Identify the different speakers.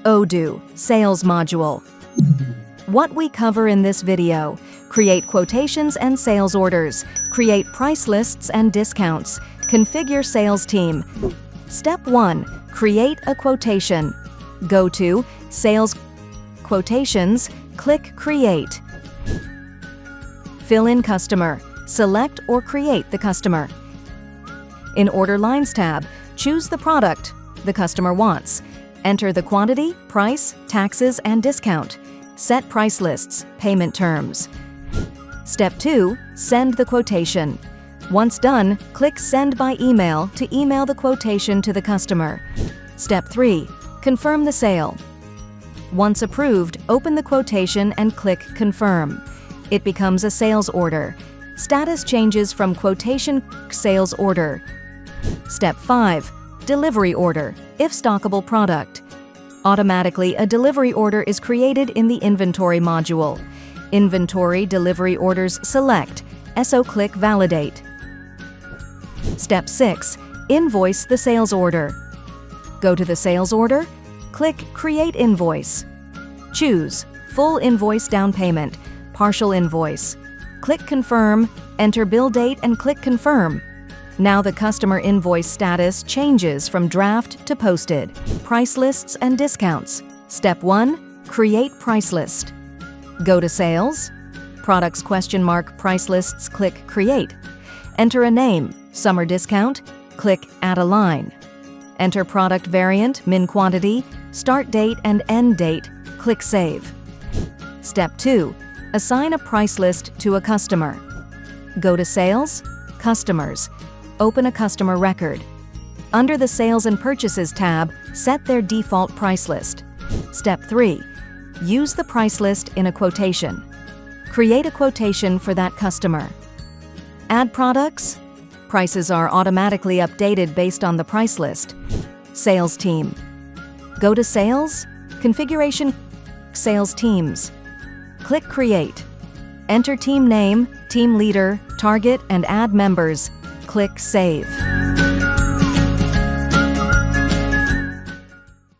Speaker 1: Odoo Sales Module. What we cover in this video: create quotations and sales orders, create price lists and discounts, configure sales team. Step 1. Create a quotation. Go to Sales Quotations, click Create. Fill in customer. Select or create the customer. In Order Lines tab, choose the product the customer wants. Enter the quantity, price, taxes, and discount. Set price lists, payment terms. Step 2. Send the quotation. Once done, click Send by email to email the quotation to the customer. Step 3. Confirm the sale. Once approved, open the quotation and click Confirm. It becomes a sales order. Status changes from quotation sales order. Step 5. Delivery order, if stockable product. Automatically, a delivery order is created in the Inventory module. Inventory Delivery Orders select, click Validate. Step 6. Invoice the sales order. Go to the sales order, click Create Invoice. Choose Full Invoice Down Payment, Partial Invoice. Click Confirm, enter bill date and click Confirm. Now the customer invoice status changes from draft to posted. Price lists and discounts. Step 1. Create price list. Go to Sales, Products ? Price lists, click Create. Enter a name, Summer Discount, click Add a line. Enter product variant, min quantity, start date and end date, click Save. Step 2. Assign a price list to a customer. Go to Sales, Customers. Open a customer record. Under the Sales and Purchases tab, set their default price list. Step 3. Use the price list in a quotation. Create a quotation for that customer. Add products. Prices are automatically updated based on the price list. Sales team. Go to Sales, Configuration, Sales Teams. Click Create. Enter team name, team leader, target, and add members. Click Save.